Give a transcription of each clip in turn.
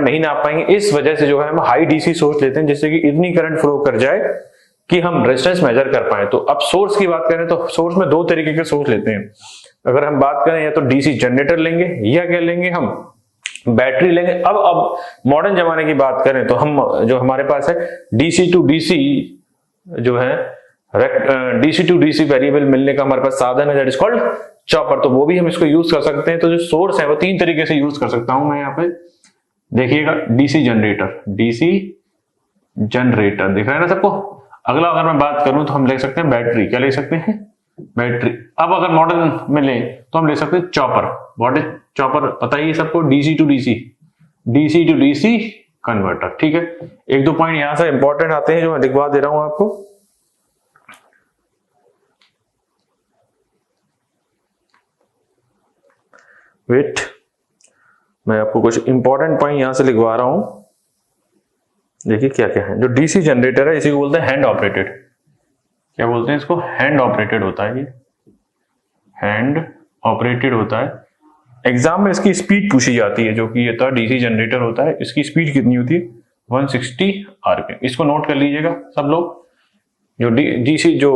Current नहीं नाप पाएंगे, इस वजह से जो है हम हाई डीसी सोर्स लेते हैं जिससे कि इतनी करंट फ्लो कर जाए कि हम रेजिस्टेंस मेजर कर पाए। तो अब सोर्स की बात करें तो सोर्स में दो तरीके के सोर्स लेते हैं। अगर हम बात करें या तो डीसी जनरेटर लेंगे या क्या लेंगे, हम बैटरी लेंगे। अब मॉडर्न जमाने की बात करें तो हम जो हमारे पास है डीसी टू डीसी जो है डीसी टू डीसी वेरिएबल मिलने का हमारे पास साधन है, दैट इज कॉल्ड चॉपर। तो वो भी हम इसको यूज कर सकते हैं। तो जो सोर्स है वो तीन तरीके से यूज कर सकता हूं मैं यहाँ पे, देखिएगा। डीसी जनरेटर, डीसी जनरेटर दिख रहा है ना सबको। अगला अगर मैं बात करूं तो हम ले सकते हैं बैटरी, क्या ले सकते हैं, बैटरी। अब अगर मॉडर्न में ले तो हम ले सकते हैं चॉपर। व्हाट इज चॉपर पता ही है सबको, DC to DC, DC to DC converter, ठीक है। एक दो पॉइंट यहां से इंपॉर्टेंट आते हैं जो मैं लिखवा दे रहा हूं आपको। वेट, मैं आपको कुछ इंपॉर्टेंट पॉइंट यहां से लिखवा रहा हूं। देखिए क्या क्या है। जो डीसी जनरेटर है इसी को बोलते हैं हैंड ऑपरेटेड। क्या बोलते हैं इसको, हैंड ऑपरेटेड होता है ये, हैंड ऑपरेटेड होता है। एग्जाम में इसकी स्पीड पूछी जाती है, जो कि ये था डीसी जनरेटर होता है, इसकी स्पीड कितनी होती है, 160 आरपीएम। इसको नोट कर लीजिएगा सब लोग। जो डीसी जो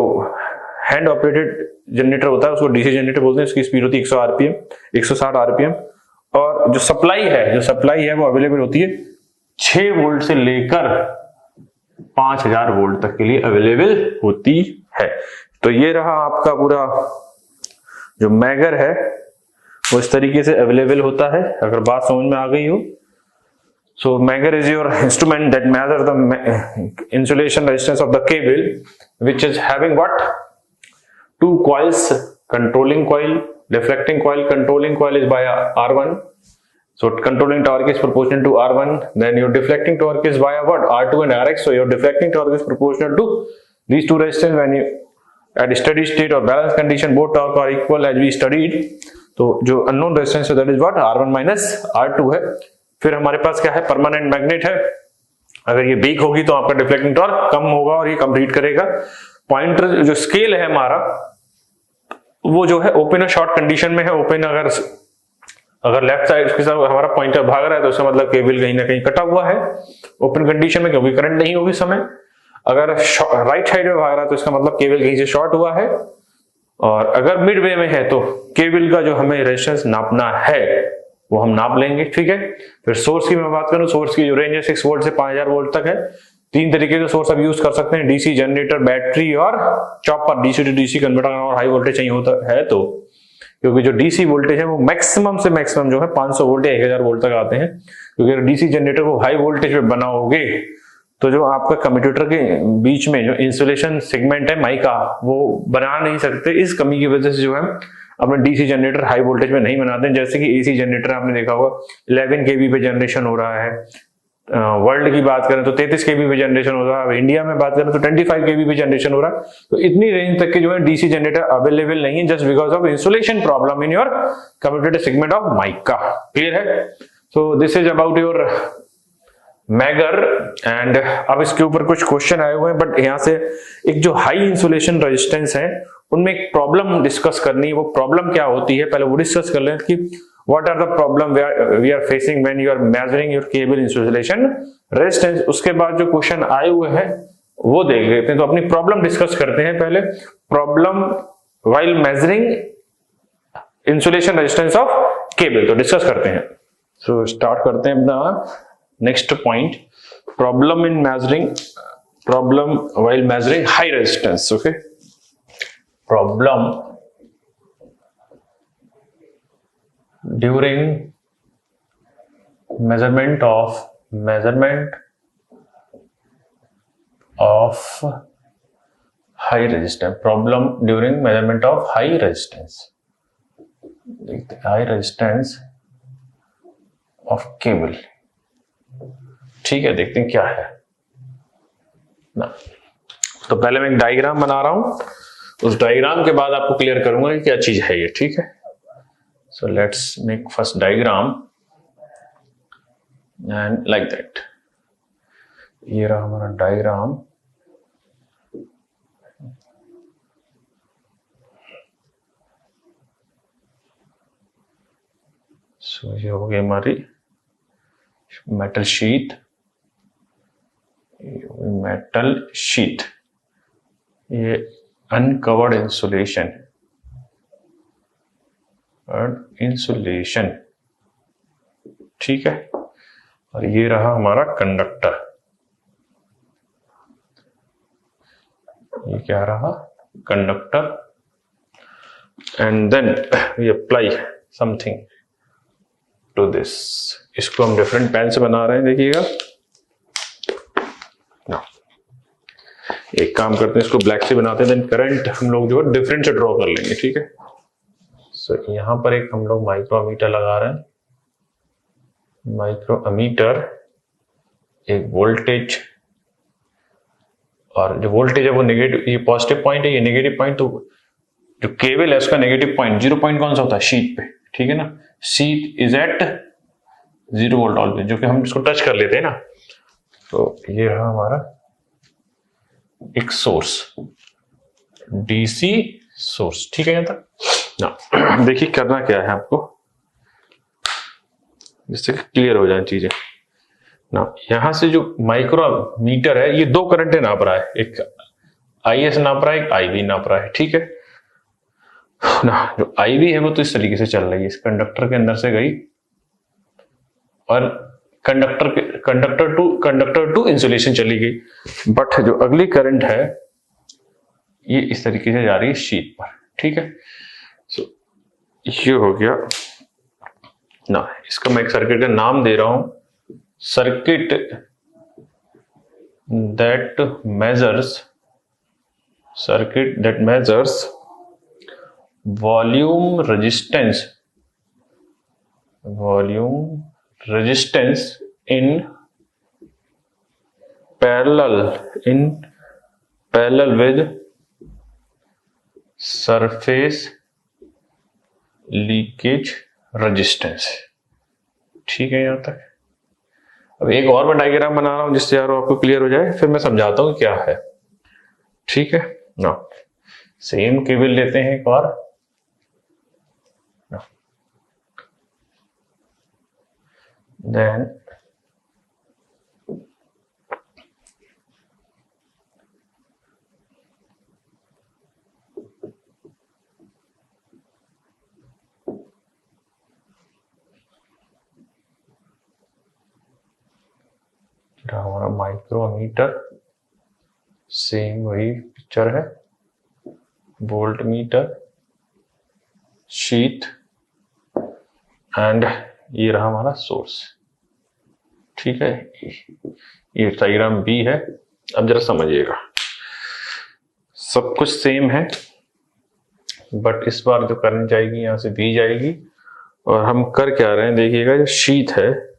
हैंड ऑपरेटेड जनरेटर होता है उसको डीसी जनरेटर बोलते हैं, इसकी स्पीड होती है 100 आरपीएम, 160 आरपीएम। और जो सप्लाई है वो अवेलेबल होती है 6 वोल्ट से लेकर 5000 वोल्ट तक के लिए अवेलेबल होती है। तो ये रहा आपका पूरा जो मैगर है वो इस तरीके से अवेलेबल होता है, अगर बात समझ में आ गई हो। So Megger is your instrument that measures the insulation resistance of the cable, which is having what? Two coils, controlling coil, deflecting coil. Controlling coil is by R1. So controlling torque is proportional to R1. Then your deflecting torque is via what? R2 and Rx. So your deflecting torque is proportional to these two resistance when you at steady state or balance condition both torque are equal as we studied. तो जो unknown resistance है that is what? R1 minus R2 है। फिर हमारे पास क्या है, permanent magnet है। अगर ये वीक होगी तो आपका डिफ्लेक्टिंग टॉर्क कम होगा और ये कंप्लीट करेगा। पॉइंटर जो स्केल है हमारा वो जो है ओपन और शॉर्ट कंडीशन में है। ओपन अगर लेफ्ट साइड के साथ हमारा पॉइंटर भाग रहा है तो उसका मतलब केबल कहीं ना कहीं कटा हुआ है ओपन कंडीशन में, क्योंकि करंट नहीं होगी समय। अगर राइट साइड में भाग रहा है तो इसका मतलब केबल कहीं से शॉर्ट हुआ है। और अगर मिड वे में है तो केबल का जो हमें रेजिस्टेंस नापना है वो हम नाप लेंगे, ठीक है। फिर सोर्स की मैं बात करूं, सोर्स की जो रेंज है 6 वोल्ट से 5000 वोल्ट तक है। तीन तरीके के सोर्स आप यूज कर सकते हैं, डीसी जनरेटर, बैटरी और chopper. DC to DC converter और हाई वोल्टेज चाहिए होता है तो, क्योंकि जो डीसी वोल्टेज है वो मैक्सिमम से मैक्सिमम जो है 500 वोल्ट या 1000 वोल्ट तक आते हैं। क्योंकि अगर डीसी जनरेटर को हाई वोल्टेज पे बनाओगे तो जो आपका कम्यूटेटर के बीच में जो इंसुलेशन सेगमेंट है माइका वो बना नहीं सकते। इस कमी की वजह से जो है अपने डीसी जनरेटर हाई वोल्टेज में नहीं बनाते हैं। जैसे कि एसी जनरेटर आपने देखा होगा 11 केवी पे जनरेशन हो रहा है। वर्ल्ड की बात करें तो 33 केवी पे जनरेशन हो रहा है। इंडिया में बात करें तो 25 केवी पे जनरेशन हो रहा है। तो इतनी रेंज तक के जो है डीसी जनरेटर अवेलेबल नहीं है, just because of insulation problem in your commutator segment of mica. Clear है? So this is about your megger. And अब इसके ऊपर कुछ क्वेश्चन आए हुए हैं, बट यहाँ से एक जो हाई इंसुलेशन रेजिस्टेंस है उनमें एक प्रॉब्लम डिस्कस करनी है। वो प्रॉब्लम क्या होती है पहले वो डिस्कस कर लें कि what are the problem we are facing when you are measuring your cable insulation resistance. उसके बाद जो क्वेश्चन आए हुए हैं वो देख लेते हैं। तो अपनी प्रॉब्लम डिस्कस करते हैं पहले। Problem while measuring insulation resistance of cable, तो डिस्कस करते हैं। सो स्टार्ट करते हैं अपना next point, problem in measuring, problem while measuring high resistance. Okay, problem during measurement of high resistance, problem during measurement of high resistance, high resistance of cable। ठीक है, देखते हैं क्या है ना। तो पहले मैं एक डायग्राम बना रहा हूं, उस डायग्राम के बाद आपको क्लियर करूंगा कि क्या चीज है ये, ठीक है। So let's make first diagram and like that. ये रहा हमारा डायग्राम। सो ये हो गई हमारी मेटल शीथ, मेटल शीथ, ये अनकवर्ड इंसुलेशन, इंसुलेशन, ठीक है। और ये रहा हमारा कंडक्टर, ये क्या रहा, conductor. And then we apply something to this, इसको हम डिफरेंट पेन से बना रहे हैं, देखिएगा। एक काम करते हैं, इसको ब्लैक से बनाते हैं, देन करंट हम लोग जो है डिफरेंट से ड्रॉ कर लेंगे, ठीक है। सो यहां पर एक हम लोग माइक्रोमीटर लगा रहे हैं, माइक्रोमीटर, एक वोल्टेज, और जो वोल्टेज है वो नेगेटिव, ये पॉजिटिव पॉइंट है, ये नेगेटिव पॉइंट, तो जो केबल है उसका नेगेटिव पॉइंट, 0 पॉइंट कौन सा होता है, शीथ पे, ठीक है ना। Sheath is at 0 volt always, जो कि हम इसको टच कर लेते हैं ना। तो ये रहा हमारा एक सोर्स, डीसी सोर्स, ठीक है यहां तक ना। देखिए करना क्या है आपको, जिससे कि क्लियर हो जाए चीजें ना। यहां से जो माइक्रोमीटर है, ये 2 करंटें नाप रहा है, एक आईएस नाप रहा है, एक आईवी नाप रहा है, ठीक है ना। जो आईवी है वो तो इस तरीके से चल रही है, इस कंडक्टर के अंदर से गई और कंडक्टर टू इंसुलेशन चली गई। बट जो अगली करंट है ये इस तरीके से जा रही है शीट पर, ठीक है। सो ये हो गया ना। इसका मैं एक सर्किट का नाम दे रहा हूं, circuit that measures volume resistance in parallel with surface leakage resistance, ठीक है यहां तक। अब एक और मैं डायग्राम बना रहा हूं जिससे यार आपको क्लियर हो जाए, फिर मैं समझाता हूं क्या है, ठीक है ना। सेम केबल लेते हैं एक और, देन हमारा माइक्रोमीटर, सेम वही पिक्चर है, वोल्ट मीटर, शीथ, एंड ये रहा हमारा सोर्स, ठीक है। ये डायग्राम बी है। अब जरा समझिएगा, सब कुछ सेम है, बट इस बार जो करंट जाएगी यहां से बी जाएगी, और हम कर क्या रहे हैं देखिएगा। जो शीथ है,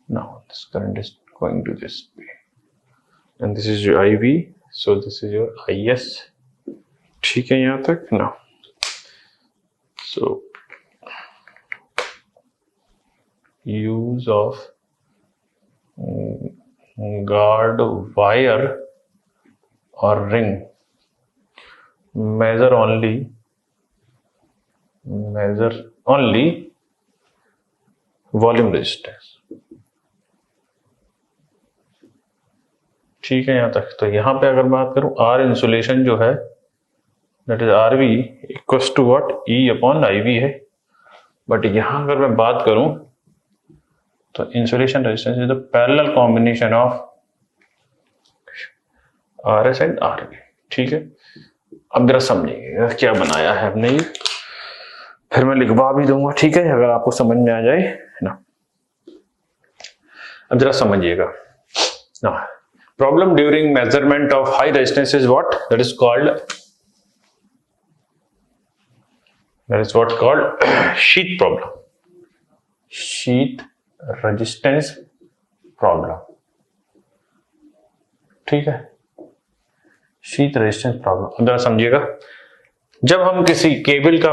now this current is going to this way, and this is your IV, so this is your IS, ठीक है यहां तक ना। So use of guard wire or ring, measure only volume resistance, ठीक है यहां तक। तो यहां पे अगर बात करूं, आर इंसुलेशन जो है that is R V equals to what, E upon I V है। बट यहां अगर मैं बात करूं तो insulation resistance is the parallel combination of R S and R V, ठीक है। अब जरा समझिएगा क्या बनाया है हमने, ये फिर मैं लिखवा भी दूंगा, ठीक है, अगर आपको समझ में आ जाए ना। अब जरा समझिएगा ना, problem during measurement of high resistance is what, that is called sheath problem, sheath resistance problem, ठीक है, शीथ रेजिस्टेंस प्रॉब्लम। अब जरा समझिएगा, जब हम किसी केबल का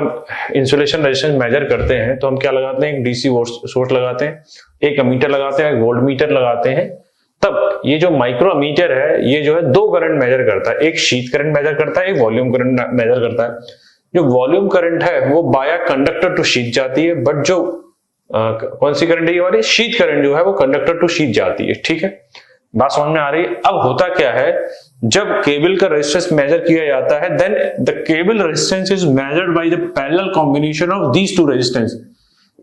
इंसुलेशन रेजिस्टेंस मेजर करते हैं तो हम क्या लगाते हैं, एक डीसी सोर्स लगाते हैं, एक अमीटर लगाते हैं, वोल्ट मीटर लगाते हैं। तब ये जो माइक्रोमीटर है ये जो है दो करंट मेजर करता है, एक शीथ करंट मेजर करता है, एक वॉल्यूम करंट मेजर करता है। जो वॉल्यूम करंट है वो बाया कंडक्टर टू शीथ जाती है, बट जो कौन सी करंट है ये वाली, शीथ करंट जो है वो कंडक्टर टू शीथ जाती है। ठीक है, बात समझ में आ रही है। अब होता क्या है, जब केबल का रेजिस्टेंस मेजर किया जाता है then the cable resistance is measured by the parallel combination of these two resistance,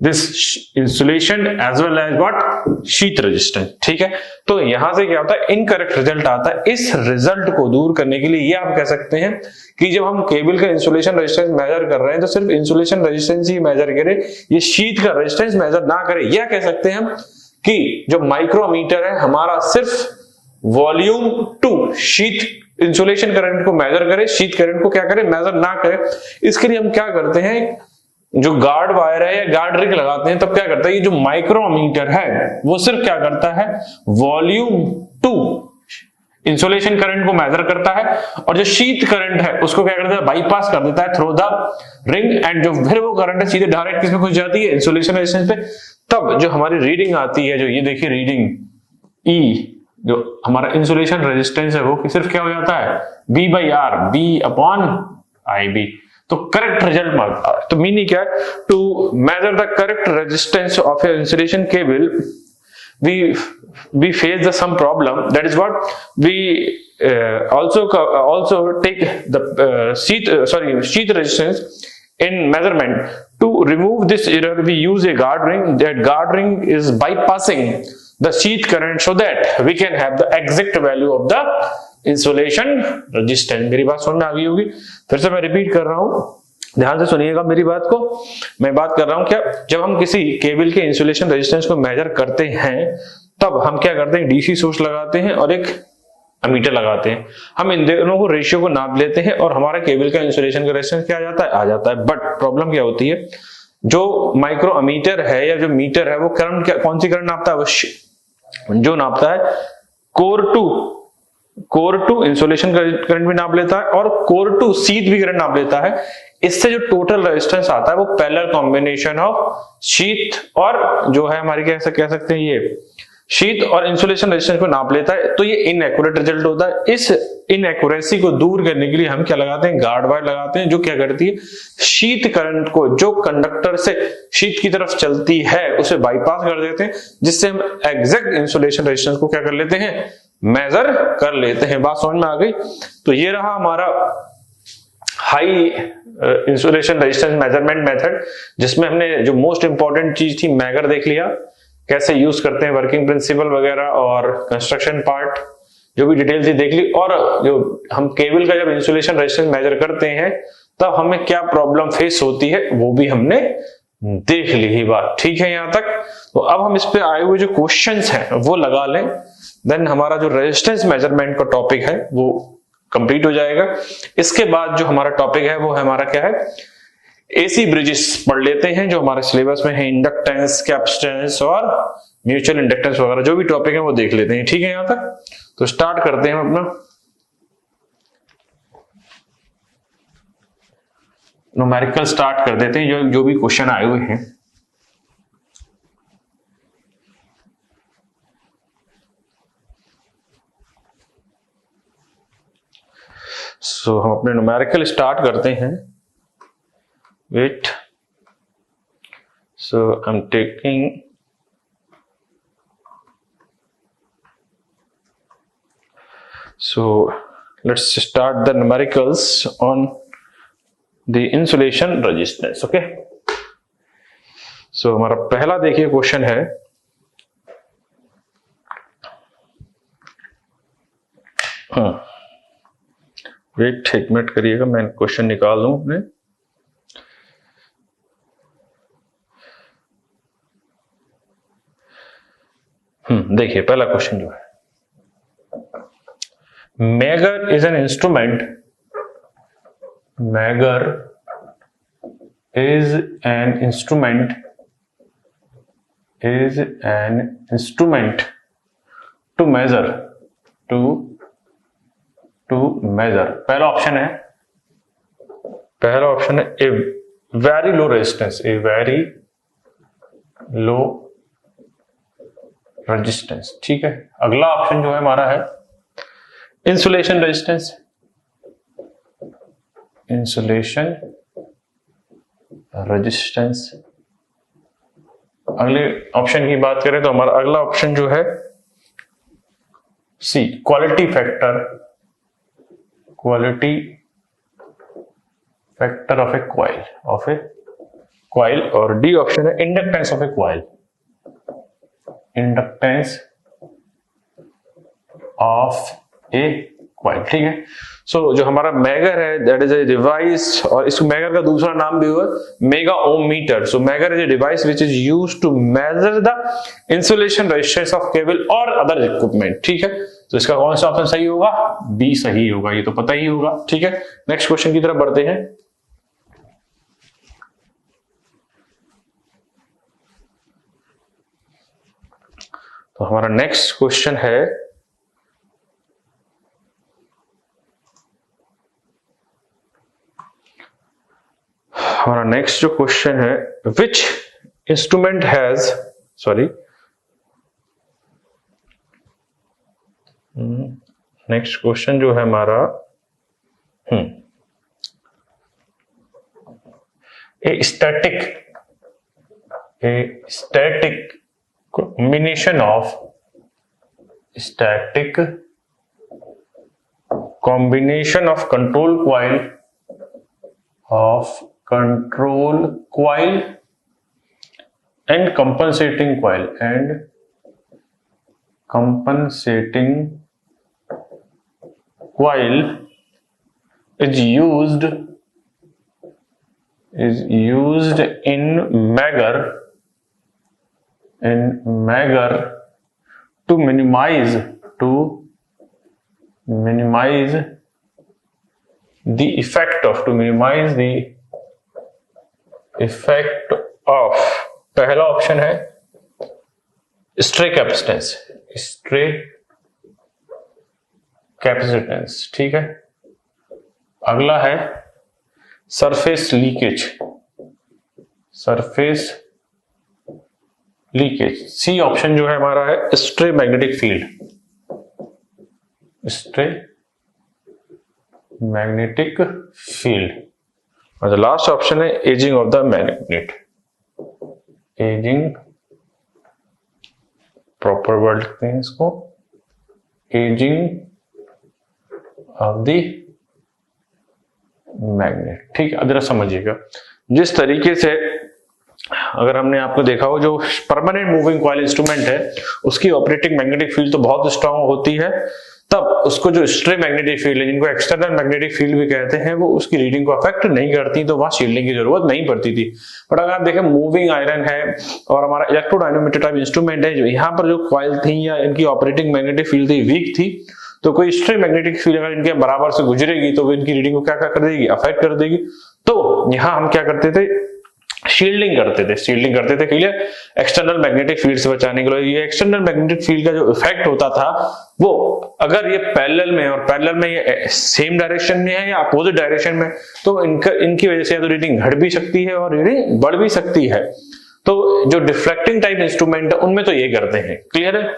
this insulation as well as what, sheath resistance. ठीक है, तो यहां से क्या होता है, इनकरेक्ट रिजल्ट आता है। इस रिजल्ट को दूर करने के लिए ये आप कह सकते हैं कि जब हम केबल का इंसुलेशन रेजिस्टेंस मेजर कर रहे हैं तो सिर्फ इंसुलेशन रेजिस्टेंस ही मेजर करें, ये शीथ का रेजिस्टेंस मेजर ना करें। यह कह सकते हैं हम कि जो माइक्रोमीटर है हमारा सिर्फ volume to sheath insulation current को मेजर करे, शीथ करंट को क्या करे, मेजर ना करे। इसके लिए हम क्या करते हैं, जो गार्ड वायर है या गार्ड रिग लगाते हैं, तब क्या करता है, ये जो माइक्रोमीटर है वो सिर्फ क्या करता है, वॉल्यूम टू इंसुलेशन करंट को मेजर करता है, और जो शीथ करंट है उसको क्या करता है, बाईपास कर देता है थ्रू द रिंग, एंड जो फिर वो करंट है सीधे डायरेक्ट किसमें घुस जाती है, इंसुलेशन रेजिस्टेंस पे। तब जो हमारी रीडिंग आती है, जो ये देखिए रीडिंग ई, जो हमारा इंसुलेशन रेजिस्टेंस है वो सिर्फ क्या हो जाता है, B by R, B upon I B. तो करेक्ट रिजल्ट मार्क, तो मीनिंग क्या है, to measure the correct resistance of your insulation cable we face the some problem, that is what we also take the sheath resistance in measurement. To remove this error we use a guard ring. That guard ring is bypassing the sheath current so that we can have the exact value of the insulation resistance. मेरी बात समझ में आ गई होगी, फिर से मैं repeat कर रहा हूं, ध्यान से सुनिएगा मेरी बात को। मैं बात कर रहा हूं क्या, जब हम किसी केबल के इंसुलेशन रेजिस्टेंस को मेजर करते हैं तब हम क्या करते हैं, डीसी सोर्स लगाते हैं और एक अमीटर लगाते हैं। हम इन दोनों को रेशियो को नाप लेते हैं और हमारा केबल का इंसुलेशन का रेजिस्टेंस क्या आ जाता है, आ जाता है। बट प्रॉब्लम क्या होती है, जो माइक्रो अमीटर है या जो मीटर है वो करंट कौन सी करंट नापता है, जो नापता है कोर टू इंसुलेशन करंट भी नाप लेता है और कोर टू शीथ भी करंट नाप लेता है। इससे जो टोटल रेजिस्टेंस आता है वो पैरेलल कॉम्बिनेशन ऑफ शीथ और जो है हमारी कैसे कह सकते हैं, ये शीथ और इंसुलेशन रेजिस्टेंस को नाप लेता है। तो ये इनएक्यूरेट रिजल्ट होता है। इस इनएक्यूरेसी को दूर करने के लिए हम क्या लगाते हैं, गार्ड वायर लगाते हैं, जो क्या करती है, शीथ करंट को जो कंडक्टर से शीथ की तरफ चलती है उसे बाईपास कर देते हैं, जिससे हम एग्जैक्ट इंसुलेशन रेजिस्टेंस को क्या कर लेते हैं, मेजर कर लेते हैं। बात समझ में आ गई। तो ये रहा हमारा high insulation resistance measurement method, जिसमें हमने जो मोस्ट इंपॉर्टेंट चीज थी मैगर देख लिया, कैसे यूज करते हैं, वर्किंग प्रिंसिपल वगैरह और कंस्ट्रक्शन पार्ट जो भी डिटेल थी देख ली, और जो हम केबल का जब इंसुलेशन रेजिस्टेंस मेजर करते हैं तब हमें क्या प्रॉब्लम फेस होती है वो भी हमने देख ली ही बात। ठीक है यहाँ तक। तो अब हम इस पे आए हुए जो क्वेश्चंस हैं वो लगा लें, देन हमारा जो रेजिस्टेंस मेजरमेंट का टॉपिक है वो कंप्लीट हो जाएगा। इसके बाद जो हमारा टॉपिक है वो हमारा क्या है, एसी ब्रिजेस पढ़ लेते हैं जो हमारे सिलेबस में है, इंडक्टेंस, कैपेसिटेंस और म्यूचुअल इंडक्टेंस वगैरह जो भी टॉपिक है वो देख लेते हैं। ठीक है यहाँ तक। तो स्टार्ट करते हैं अपना न्यूमेरिकल स्टार्ट कर देते हैं, जो भी क्वेश्चन आए हुए हैं। सो हम अपने न्यूमेरिकल स्टार्ट करते हैं। Wait, so I am taking let's start the numericals on the insulation resistance. Okay, so हमारा पहला देखिए क्वेश्चन है, वेट एक मिनट करिएगा, मैं क्वेश्चन निकाल लूं अपने। देखिए पहला क्वेश्चन जो है, megger is an instrument, megger is an instrument to measure पहला ऑप्शन है पहला ऑप्शन है a very low resistance, a very low resistance, ठीक है। अगला ऑप्शन जो है हमारा है इंसुलेशन रेजिस्टेंस, इंसुलेशन रेजिस्टेंस। अगले ऑप्शन की बात करें तो हमारा अगला ऑप्शन जो है C quality factor, quality factor of a coil, और डी ऑप्शन है inductance of a coil, inductance of a coil, ठीक है। सो जो हमारा मैगर है दैट इज ए डिवाइस, और इस मैगर का दूसरा नाम भी हुआ mega ohm meter. So megger is a device which is used to measure the insulation resistance of cable और अदर इक्विपमेंट, ठीक है। तो इसका कौन सा ऑप्शन सही होगा? बी सही होगा, ये तो पता ही होगा, ठीक है। नेक्स्ट क्वेश्चन की तरफ बढ़ते हैं। तो हमारा नेक्स्ट क्वेश्चन है हमारा नेक्स्ट जो क्वेश्चन है which instrument has, sorry next question जो है हमारा a static combination of control coil and compensating coil is used in Megger to minimize the effect of पहला ऑप्शन है स्ट्रे कैपेसिटेंस, ठीक है। अगला है सरफेस लीकेज, सी ऑप्शन जो है हमारा है स्ट्रे मैग्नेटिक फील्ड, और लास्ट ऑप्शन है ageing of the magnet, proper word लिखते हैं इसको, एजिंग ऑफ द मैग्नेट, ठीक है। अब जरा समझिएगा, जिस तरीके से अगर हमने आपको देखा हो जो परमानेंट मूविंग कॉइल इंस्ट्रूमेंट है उसकी ऑपरेटिंग मैग्नेटिक फील्ड तो बहुत स्ट्रांग होती है, तब उसको जो स्ट्रे मैग्नेटिक फील्ड है जिनको एक्सटर्नल मैग्नेटिक फील्ड भी कहते हैं वो उसकी रीडिंग को अफेक्ट नहीं करती, तो वहां शील्डिंग की जरूरत नहीं पड़ती थी। बट अगर आप देखें मूविंग आयरन है और हमारा इलेक्ट्रोडायनामोमीटर टाइप इंस्ट्रूमेंट है, जो यहाँ पर जो कॉइल थी या इनकी ऑपरेटिंग मैग्नेटिक फील्ड थी वीक थी, तो कोई स्ट्रे मैग्नेटिक फील्ड अगर इनके बराबर से गुजरेगी तो वो इनकी रीडिंग को क्या कर देगी? अफेक्ट कर देगी। तो यहाँ हम क्या करते थे? शील्डिंग करते थे, क्लियर, एक्सटर्नल मैग्नेटिक फील्ड से बचाने के लिए। ये एक्सटर्नल मैग्नेटिक फील्ड का जो इफेक्ट होता था वो अगर ये पैरेलल में, और पैरेलल में ये सेम डायरेक्शन में है या अपोजिट डायरेक्शन में, तो इनकी वजह से या तो रीडिंग घट भी सकती है और रीडिंग बढ़ भी सकती है। तो जो डिफ्लेक्टिंग टाइप इंस्ट्रूमेंट है उनमें तो ये करते हैं, क्लियर है।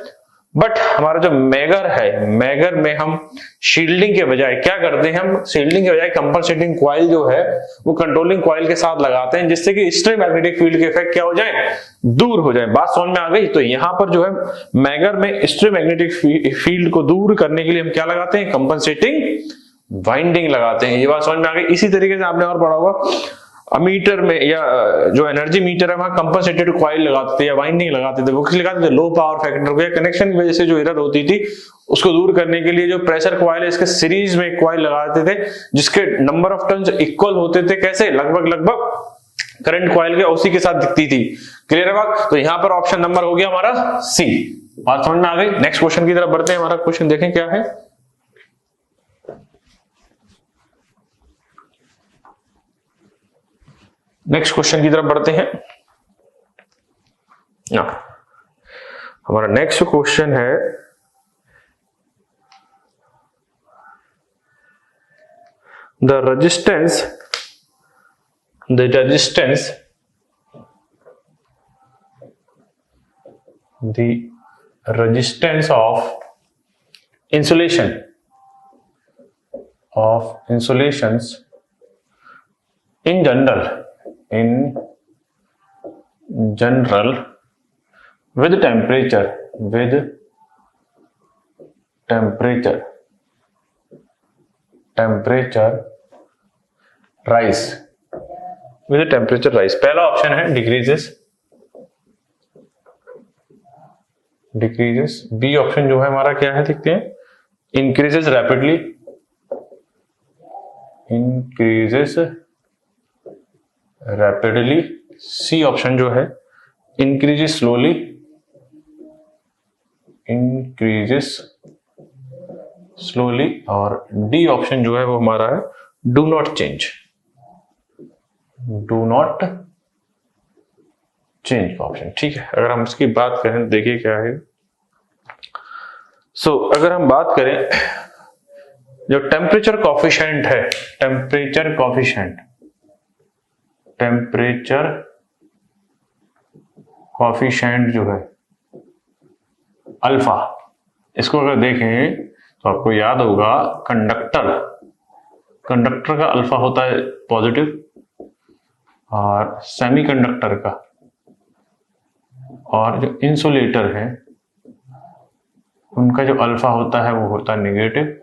बट हमारा जो मैगर है, मैगर में हम शील्डिंग के बजाय क्या करते हैं? हम शील्डिंग के बजाय कंपनसेटिंग कॉइल जो है वो कंट्रोलिंग कॉइल के साथ लगाते हैं, जिससे कि स्ट्रे मैग्नेटिक फील्ड के इफेक्ट क्या हो जाए? दूर हो जाए। बात समझ में आ गई? तो यहां पर जो है मैगर में स्ट्रे मैग्नेटिक फील्ड को दूर करने के लिए हम क्या लगाते हैं? कंपनसेटिंग वाइंडिंग लगाते हैं। ये बात समझ में आ गई। इसी तरीके से आपने और पढ़ा होगा अमीटर में या जो एनर्जी मीटर है वहां कंपनसेटेड कॉइल लगाते थे या वाइंडिंग लगाते थे। वो किस लगाते थे? लो पावर फैक्टर को, या कनेक्शन की वजह से जो एरर होती थी उसको दूर करने के लिए जो प्रेशर कॉइल है इसके सीरीज में कॉइल लगाते थे जिसके नंबर ऑफ टर्न्स इक्वल होते थे। कैसे? लगभग करंट कॉइल के उसी के साथ दिखती थी। क्लियर है बात? तो यहां पर ऑप्शन नंबर हो गया हमारा सी। बात समझ में आ गई? नेक्स्ट क्वेश्चन की तरफ बढ़ते हैं। हमारा क्वेश्चन देखें क्या है। नेक्स्ट क्वेश्चन की तरफ बढ़ते हैं ना। हमारा नेक्स्ट क्वेश्चन है the resistance the resistance of insulations in general with temperature rise पहला ऑप्शन है डिक्रीजेस। बी ऑप्शन जो है हमारा क्या है देखते हैं, इंक्रीजेस रैपिडली। सी ऑप्शन जो है इंक्रीजेस स्लोली और डी ऑप्शन जो है वो हमारा है डू नॉट चेंज का ऑप्शन। ठीक है, अगर हम इसकी बात करें देखिए क्या है। अगर हम बात करें जो टेम्परेचर कॉफिशिएंट जो है अल्फा, इसको अगर देखें तो आपको याद होगा कंडक्टर का अल्फा होता है पॉजिटिव और सेमीकंडक्टर का, और जो इंसुलेटर है उनका जो अल्फा होता है वो होता है नेगेटिव,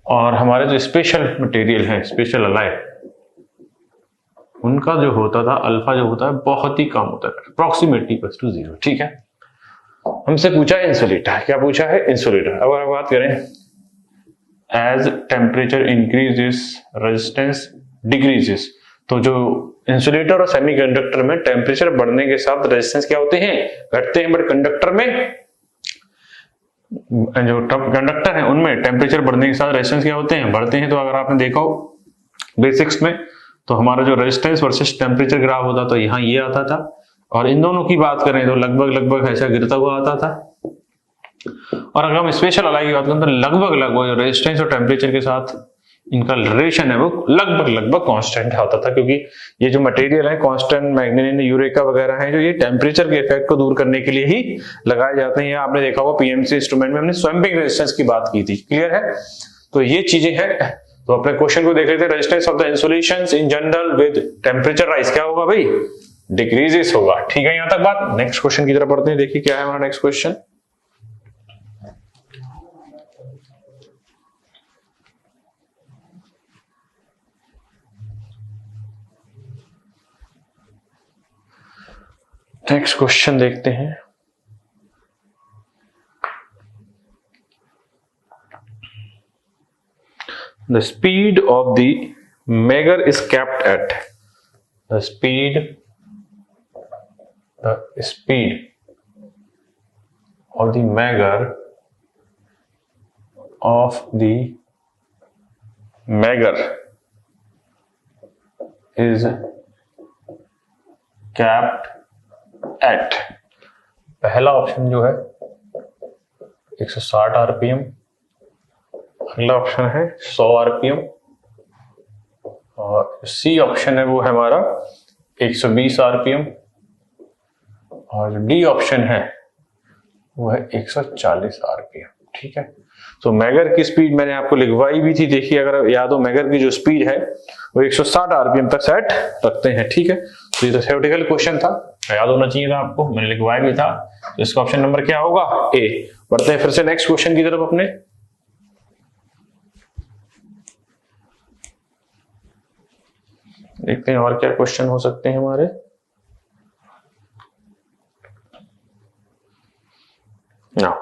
और हमारे जो स्पेशल मटेरियल है, स्पेशल अलाय, उनका जो होता था अल्फा जो होता है बहुत ही कम होता है, अप्रोक्सीमेटली इक्वल टू 0। ठीक है, हमसे पूछा है इंसुलेटर, क्या पूछा है इंसुलेटर। अब अगर बात करें as temperature increases resistance decreases, तो जो इंसुलेटर और सेमीकंडक्टर में टेम्परेचर बढ़ने के साथ रेजिस्टेंस क्या होते हैं, घटते हैं, बट कंडक्टर में जो कंडक्टर है उनमें टेम्परेचर बढ़ने के साथ रेजिस्टेंस क्या होते हैं, बढ़ते हैं। तो अगर आपने देखा हो बेसिक्स में, तो हमारा जो रेजिस्टेंस वर्सेस टेम्परेचर ग्राफ होता तो यहाँ ये आता था, और इन दोनों की बात करें तो लगभग ऐसा गिरता हुआ आता था। और अगर हम स्पेशल अलाय की बात करें तो लगभग रेजिस्टेंस और टेम्परेचर के साथ इनका रिलेशन है वो लगभग कांस्टेंट होता था, क्योंकि ये जो मटेरियल है कांस्टेंट मैग्नीशियम यूरेका वगैरह हैं जो ये टेम्परेचर के इफेक्ट को दूर करने के लिए ही लगाए जाते हैं। आपने देखा होगा पीएमसी इंस्ट्रूमेंट में हमने स्वैम्पिंग रेजिस्टेंस की बात की थी, क्लियर है। तो ये चीजें हैं। तो अपने क्वेश्चन को देख लेते हैं, resistance of the insulations in general with temperature rise क्या होगा भाई, डिक्रीजेस होगा। ठीक है, यहां तक बात। नेक्स्ट क्वेश्चन की तरफ बढ़ते हैं, देखिए क्या है हमारा नेक्स्ट क्वेश्चन। नेक्स्ट क्वेश्चन देखते हैं। The speed of the Mager is kept at the speed of the Mager is capped at, पहला ऑप्शन जो है 160 आरपीएम, अगला ऑप्शन है 100 आरपीएम, और सी ऑप्शन है वो है हमारा 120 आरपीएम, और डी ऑप्शन है वो है 140 आरपीएम। ठीक है, तो मैगर की स्पीड मैंने आपको लिखवाई भी थी, देखिए अगर याद हो मैगर की जो स्पीड है वो 160 आरपीएम तक सेट रखते हैं। ठीक है, तो ये तो थ्योरेटिकल क्वेश्चन था, याद होना चाहिए था आपको, मैंने लिखवाया भी था। तो इसका ऑप्शन नंबर क्या होगा, ए। बढ़ते हैं फिर से नेक्स्ट क्वेश्चन की तरफ अपने। देखते हैं और क्या क्वेश्चन हो सकते हैं हमारे।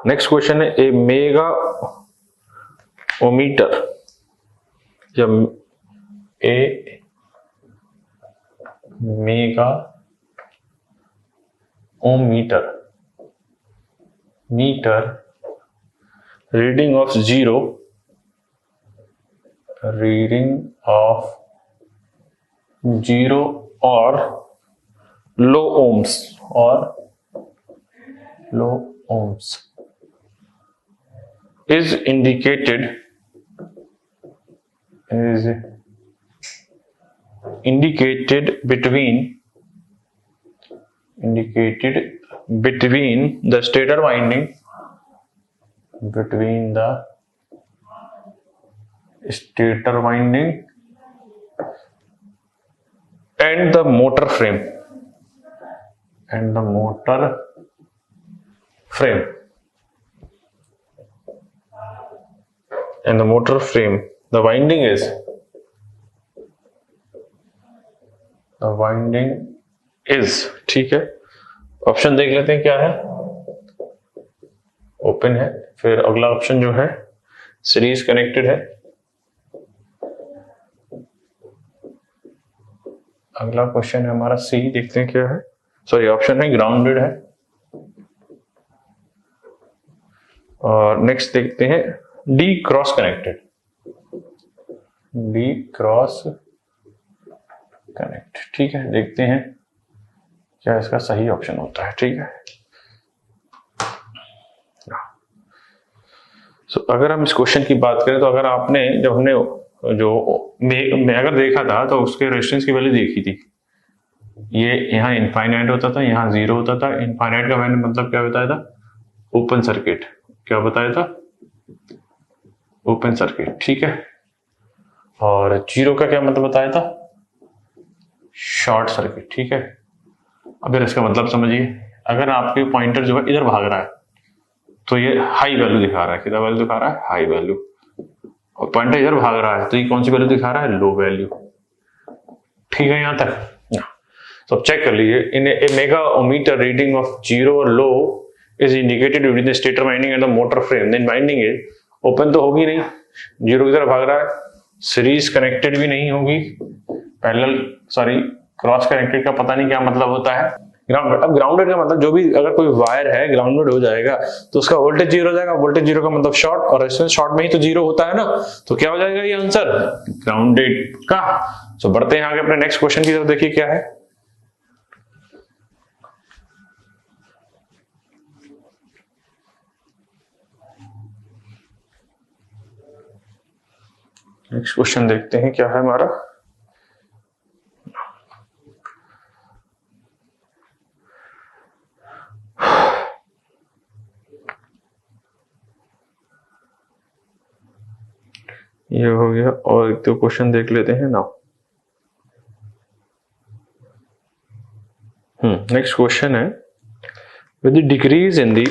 नेक्स्ट क्वेश्चन है ए मेगा ओमीटर या ए mega ohmmeter reading of zero और लो ohms is indicated indicated between the stator winding and the motor frame the winding is ठीक है। ऑप्शन देख लेते हैं क्या है, ओपन है। फिर अगला ऑप्शन जो है सीरीज कनेक्टेड है। अगला क्वेश्चन है हमारा सी, देखते हैं क्या है। सॉरी, ऑप्शन है ग्राउंडेड है। और नेक्स्ट देखते हैं डी क्रॉस कनेक्टेड। ठीक है, देखते हैं क्या इसका सही ऑप्शन होता है। ठीक है, सो अगर हम इस क्वेश्चन की बात करें तो अगर आपने जब हमने मैं अगर देखा था तो उसके रेजिस्टेंस की वैल्यू देखी थी, ये यहाँ इनफाइनाइट होता था, यहाँ 0 होता था। इनफाइनाइट का मैंने मतलब क्या बताया था, ओपन सर्किट। क्या बताया था, ओपन सर्किट। ठीक है, और 0 का क्या मतलब बताया था, शॉर्ट सर्किट। ठीक है, अब इसका मतलब समझिए, अगर आपके पॉइंटर जो है इधर भाग रहा है तो ये हाई वैल्यू दिखा रहा है। कितना वैल्यू दिखा रहा है, हाई वैल्यू। और पॉइंटर इधर भाग रहा है तो ये कौन सी वैल्यू दिखा रहा है, लो वैल्यू। ठीक है, यहां तक। तो अब चेक कर लीजिए, in a mega ohmmeter reading of 0 or low is indicated with the stator winding and the motor frame, then winding is open तो होगी नहीं, 0 की तरफ भाग रहा है, सीरीज कनेक्टेड भी नहीं होगी, पैरेलल क्रॉस कनेक्टेड का पता नहीं क्या मतलब होता है, ग्राउंडेड। अब ग्राउंडेड का मतलब जो भी अगर कोई वायर है ग्राउंडेड हो जाएगा तो उसका वोल्टेज 0 हो जाएगा। वोल्टेज 0 का मतलब शॉर्ट, और रेजिस्टेंस शॉर्ट में ही तो 0 होता है ना, तो क्या हो जाएगा ये आंसर, ग्राउंडेड का। तो बढ़ते हैं आगे अपने नेक्स्ट क्वेश्चन की तरफ। देखिए क्या है, नेक्स्ट क्वेश्चन देखते हैं क्या है हमारा। ये हो गया, और एक तो क्वेश्चन देख लेते हैं ना। नेक्स्ट क्वेश्चन है, with the decrease in the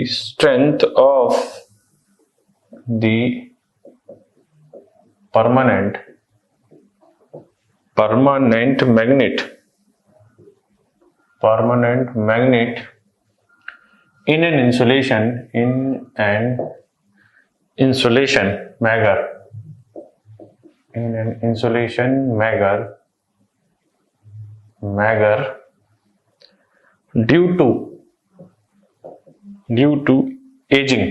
strength of the permanent magnet in an insulation magar due to aging,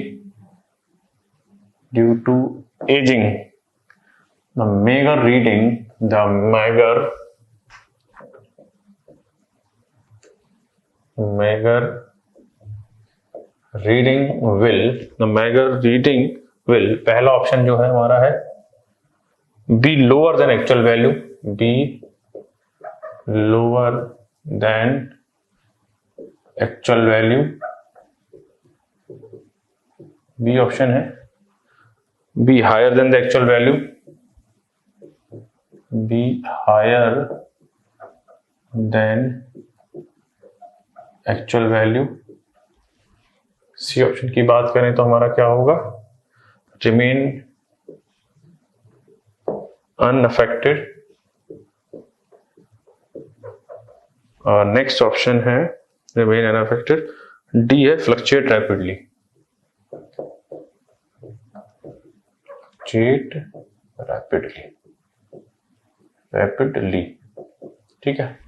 the Magar reading will पहला ऑप्शन जो है हमारा है be lower than actual value, B option है be higher than the actual value, C option की बात करें तो हमारा क्या होगा, remain unaffected। और नेक्स्ट ऑप्शन है remain unaffected, डी है fluctuate rapidly। ठीक है,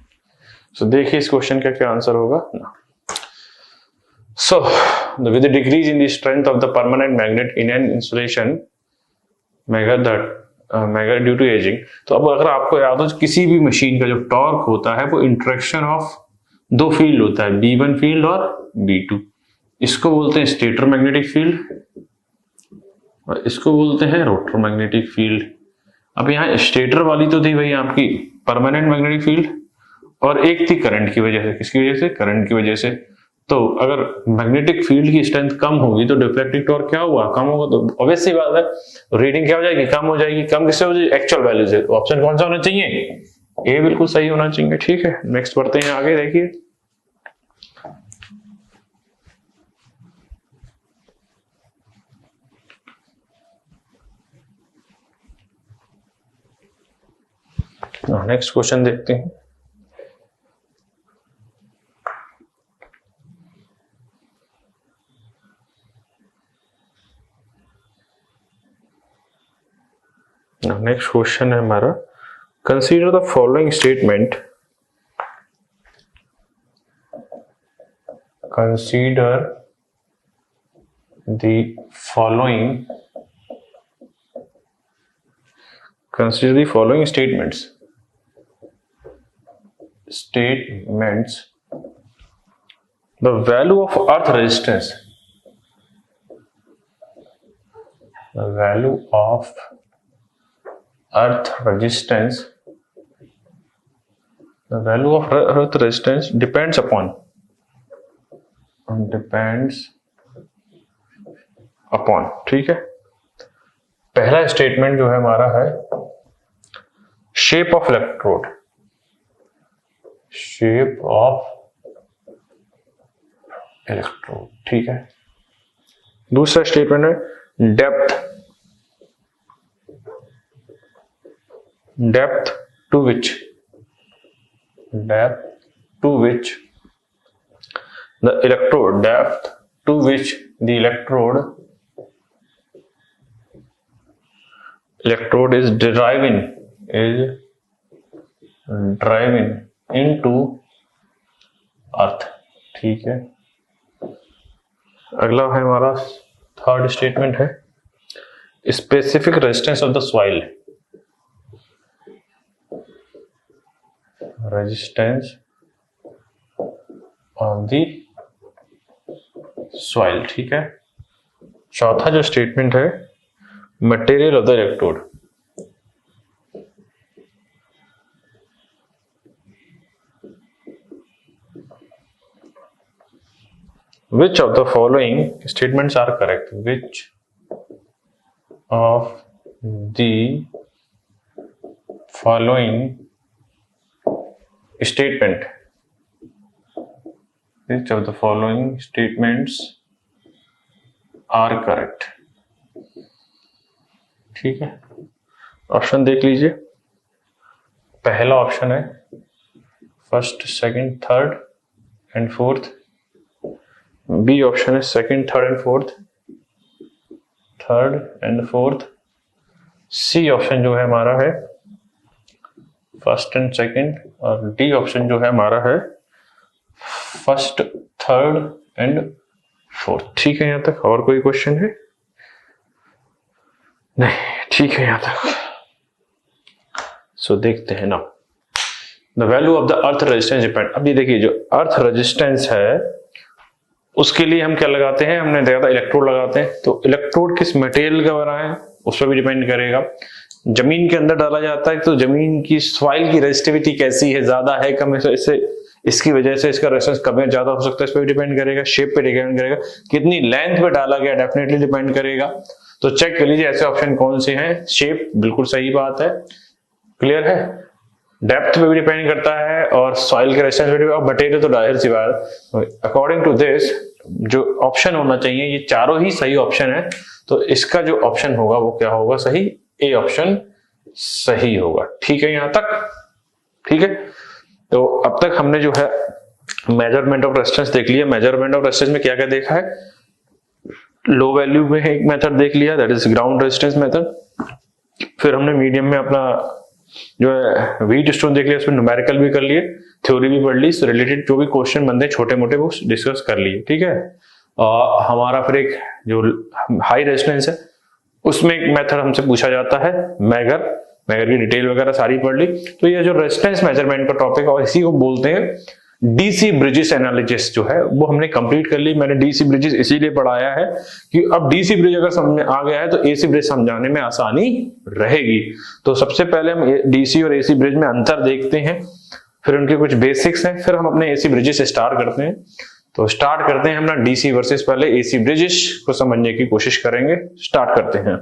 सो देखिए इस क्वेश्चन का क्या आंसर होगा ना। So, with the decrease in the strength of the permanent magnet in an insulation, the due to ageing. तो अब अगर आपको याद हो, किसी भी मशीन का जो टॉर्क होता है वो इंटरेक्शन ऑफ दो फील्ड होता है, B1 फील्ड और B2। इसको बोलते हैं स्टेटर मैग्नेटिक फील्ड और इसको बोलते हैं रोटर मैग्नेटिक फील्ड। अब यहाँ स्टेटर वाली तो थी भाई आपकी परमानेंट मैग्नेटिक फील्ड, और एक थी करंट की वजह से। किसकी वजह से? करंट की वजह से। तो अगर मैग्नेटिक फील्ड की स्ट्रेंथ कम होगी तो डिफ्लेक्टिव टॉर्क क्या हुआ? कम होगा। तो ऑब्वियस सी बात है रीडिंग क्या हो जाएगी? कम हो जाएगी। कम किससे हो जाएगी? एक्चुअल वैल्यू से। ऑप्शन कौन सा होना चाहिए? ए बिल्कुल सही होना चाहिए। ठीक है, नेक्स्ट बढ़ते हैं आगे। देखिए नेक्स्ट क्वेश्चन देखते हैं। नेक्स्ट क्वेश्चन है हमारा, consider the following statement. Consider the following statements the value of earth resistance, the value of earth resistance depends upon ठीक है। पहला स्टेटमेंट जो है हमारा है शेप ऑफ इलेक्ट्रोड, ठीक है। दूसरा स्टेटमेंट है depth to which the electrode is driving into earth, ठीक है। अगला है हमारा थर्ड स्टेटमेंट है specific resistance of the soil, ठीक है। चौथा जो स्टेटमेंट है material of the electrode, which of the following statements are correct? Which of the following statements are correct? ठीक है, ऑप्शन देख लीजिए। पहला ऑप्शन है first, second, third and fourth. B option है second, third and fourth. C option जो है हमारा है फर्स्ट एंड सेकंड, और डी ऑप्शन जो है हमारा है फर्स्ट, थर्ड एंड फोर्थ। ठीक है, यहां तक और कोई क्वेश्चन है? नहीं, ठीक है यहां तक। सो देखते हैं ना, the value of the earth resistance depend. अब ये देखिए, जो अर्थ रेजिस्टेंस है उसके लिए हम क्या लगाते हैं? हमने देखा था इलेक्ट्रोड लगाते हैं। तो इलेक्ट्रोड किस मटेरियल का बना है उस पर भी डिपेंड करेगा। जमीन के अंदर डाला जाता है तो जमीन की सॉइल की रेजिस्टिविटी कैसी है, ज्यादा है, कम है, इससे इसकी वजह से इसका रेजिस्टेंस कम या ज्यादा हो सकता है, इस पर भी डिपेंड करेगा। शेप पे डिपेंड करेगा, कितनी लेंथ पे डाला गया डेफिनेटली डिपेंड करेगा। तो चेक कर लीजिए ऐसे ऑप्शन कौन से हैं। शेप बिल्कुल सही बात है, क्लियर है। डेप्थ पे भी डिपेंड करता है और सॉइल के रेजिस्टेंस पे भी, और मटेरियल तो जाहिर सी बात। अकॉर्डिंग टू दिस जो ऑप्शन होना चाहिए, ये चारों ही सही ऑप्शन है। तो इसका जो ऑप्शन होगा वो क्या होगा? सही, ए ऑप्शन सही होगा। ठीक है यहां तक, ठीक है। तो अब तक हमने जो है मेजरमेंट ऑफ रेजिस्टेंस देख लिया। मेजरमेंट ऑफ रेजिस्टेंस में क्या क्या देखा है? लो वैल्यू में एक मेथड देख लिया, that is ground resistance method. फिर हमने मीडियम में अपना जो है व्हीट स्टोन देख लिया, उसमें न्यूमेरिकल भी कर लिए, थ्योरी भी पढ़ ली, रिलेटेड जो भी क्वेश्चन बनते हैं छोटे मोटे वो डिस्कस कर लिए, ठीक है। हमारा फिर एक जो हाई रेजिस्टेंस है उसमें एक मेथड हमसे पूछा जाता है मैगर की डिटेल वगैरह सारी पढ़ ली। तो ये जो रेजिस्टेंस मेजरमेंट का टॉपिक है और इसी को बोलते हैं डीसी ब्रिजेस एनालिसिस जो है वो हमने कंप्लीट कर ली। मैंने डीसी ब्रिजेस इसीलिए पढ़ाया है कि अब डीसी ब्रिज अगर समझ में आ गया है तो एसी ब्रिज समझाने में आसानी रहेगी। तो सबसे पहले हम डीसी और एसी ब्रिज में अंतर देखते हैं, फिर उनके कुछ बेसिक्स हैं, फिर हम अपने एसी ब्रिजेस स्टार्ट करते हैं। तो स्टार्ट करते हैं हम ना डीसी वर्सेस पहले एसी ब्रिजेस को समझने की कोशिश करेंगे। स्टार्ट करते हैं।